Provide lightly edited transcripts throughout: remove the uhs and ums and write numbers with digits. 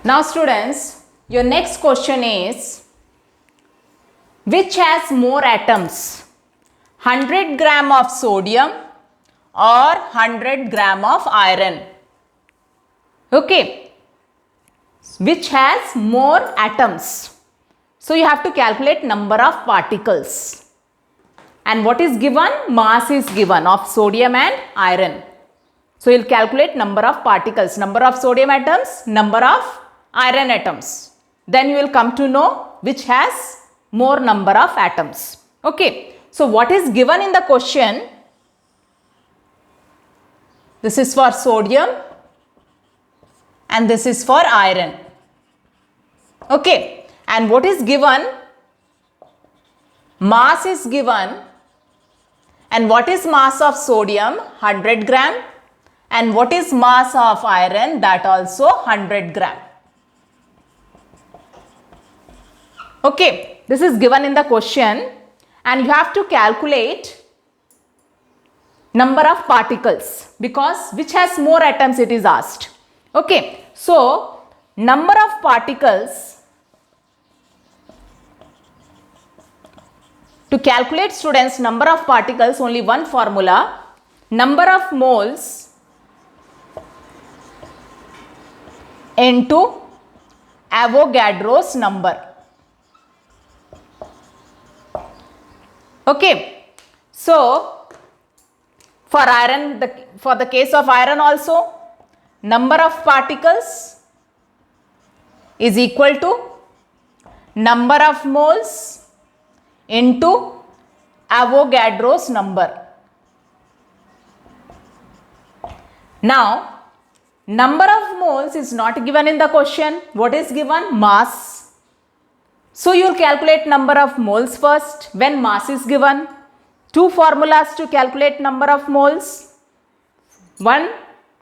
Now students, your next question is, which has more atoms? 100 gram of sodium or 100 gram of iron? Okay, which has more atoms? So you have to calculate number of particles. And what is given? Mass is given of sodium and iron. So you will calculate number of particles, number of sodium atoms, number of iron atoms. Then you will come to know which has more number of atoms. Okay. So what is given in the question? This is for sodium and this is for iron. Okay. And what is given? Mass is given. And what is mass of sodium? 100 gram. And what is mass of iron? That also 100 gram. Okay, this is given in the question and you have to calculate number of particles because which has more atoms it is asked. Okay, so number of particles, to calculate students number of particles, only one formula, number of moles into Avogadro's number. Okay, so for iron, for the case of iron also, number of particles is equal to number of moles into Avogadro's number. Now, number of moles is not given in the question. What is given? Mass. So you will calculate number of moles first when mass is given. Two formulas to calculate number of moles. One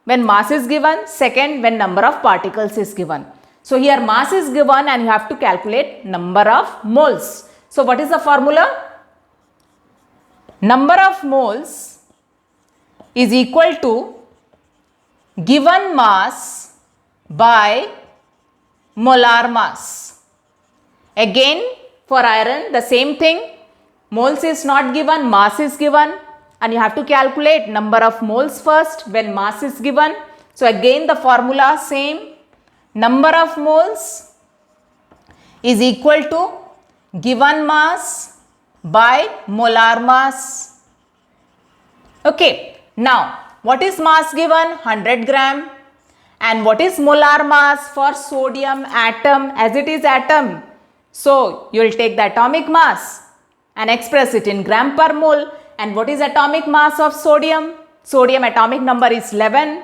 when mass is given, second when number of particles is given. So here mass is given and you have to calculate number of moles. So what is the formula? Number of moles is equal to given mass by molar mass. Again for iron the same thing, moles is not given, mass is given and you have to calculate number of moles first when mass is given. So again the formula same, number of moles is equal to given mass by molar mass. Okay, now what is mass given? 100 gram. And what is molar mass for sodium atom? As it is atom, so you will take the atomic mass and express it in gram per mole. And what is atomic mass of sodium? Sodium atomic number is 11.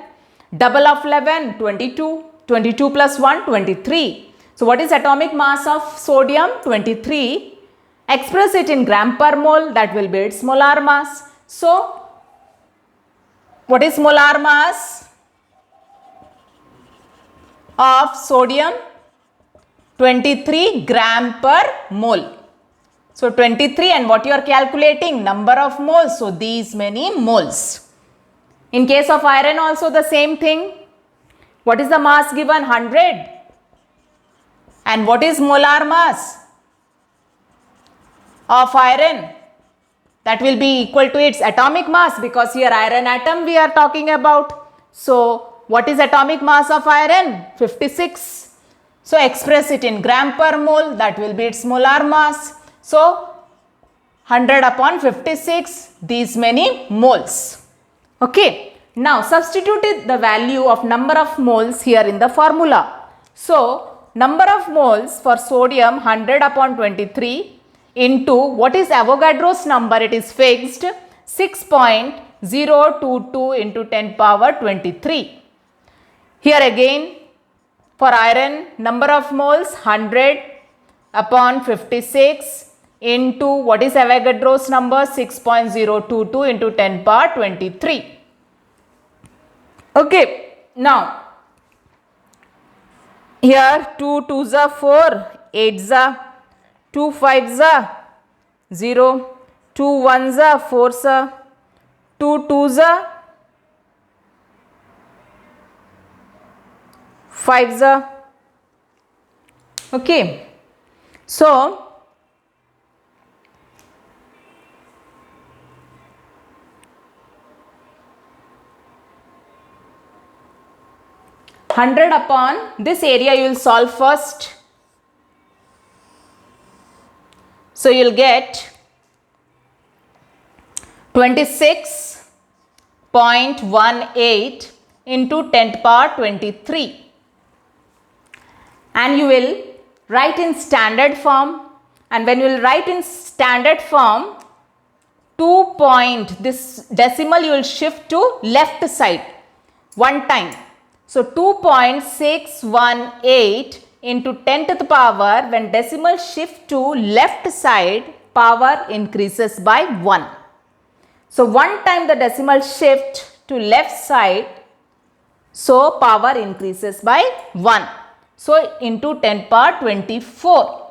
Double of 11, 22. 22 plus 1, 23. So what is atomic mass of sodium? 23. Express it in gram per mole, that will be its molar mass. So what is molar mass of sodium? 23 gram per mole. So 23 and what you are calculating? Number of moles. So these many moles. In case of iron also the same thing. What is the mass given? 100. And what is molar mass of iron? That will be equal to its atomic mass because here iron atom we are talking about. So what is atomic mass of iron? 56. So express it in gram per mole, that will be its molar mass. So 100 upon 56, these many moles. Okay. Now substitute the value of number of moles here in the formula. So number of moles for sodium 100 upon 23 into what is Avogadro's number? It is fixed 6.022 into 10 power 23. Here again for iron number of moles 100 upon 56 into what is Avogadro's number? 6.022 into 10 power 23. Okay, now here 2 2s are 4, 8s are 2 5s are 0, 2 1s are 4s are 2 2s are 5s are Okay, so 100 upon this area you will solve first. So you will get 26.18 into 10 to the power 23, and you will write in standard form, and when you will write in standard form, 2 point, this decimal you will shift to left side one time. So 2.618 into 10 to the power, when decimal shift to left side, power increases by 1. So one time the decimal shift to left side, so power increases by 1. So into 10 to the power 24.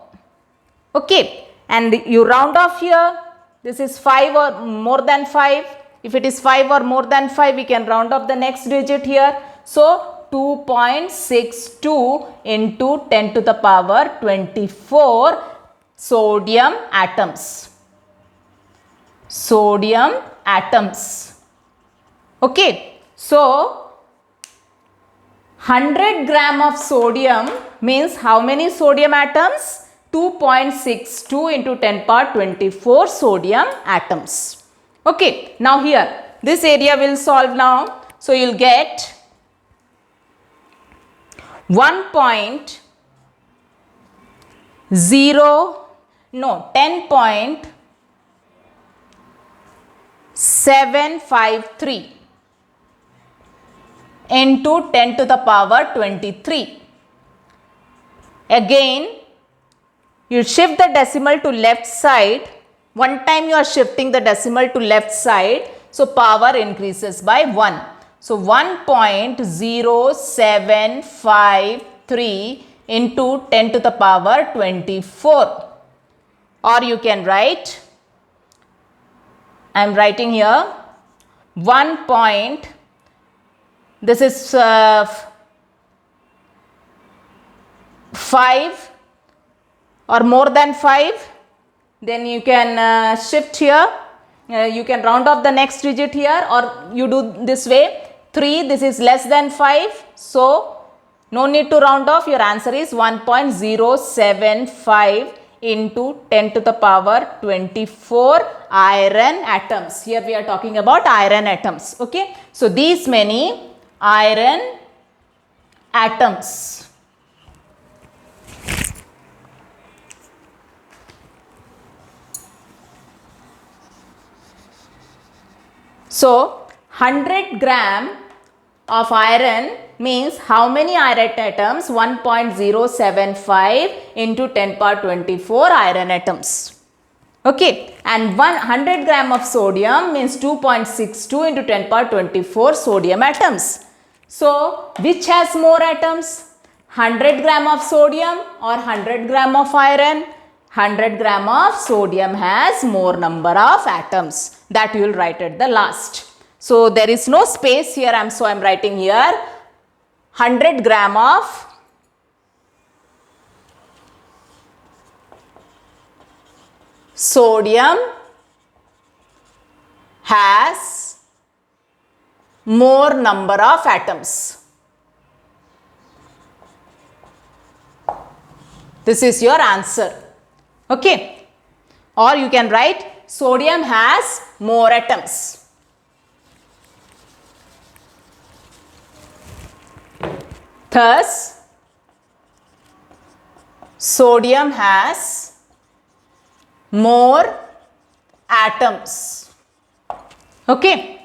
Okay, and you round off here. This is 5 or more than 5. If it is 5 or more than 5, we can round off the next digit here. So 2.62 into 10 to the power 24 sodium atoms. Sodium atoms. Okay, so 100 gram of sodium means how many sodium atoms? 2.62 into 10 to the power 24 sodium atoms. Okay, now here this area will solve now. So you will get 10.753 into 10 to the power 23. Again, you shift the decimal to left side. One time you are shifting the decimal to left side, so power increases by 1. So 1.0753 into 10 to the power 24. Or you can write, I am writing here 1 point, this is 5 or more than 5, then you can shift here, you can round off the next digit here, or you do this way, 3, this is less than 5, so no need to round off, your answer is 1.075 into 10 to the power 24 iron atoms. Here we are talking about iron atoms. Okay, so these many iron atoms. So 100 gram of iron means how many iron atoms? 1.075 into 10 power 24 iron atoms. Okay, and 100 gram of sodium means 2.62 into 10 power 24 sodium atoms. So which has more atoms? 100 gram of sodium or 100 gram of iron? 100 gram of sodium has more number of atoms, that you will write at the last. So there is no space here, so I am writing here 100 gram of sodium has more number of atoms. This is your answer. Okay, or you can write sodium has more atoms. Thus, sodium has more atoms. Okay.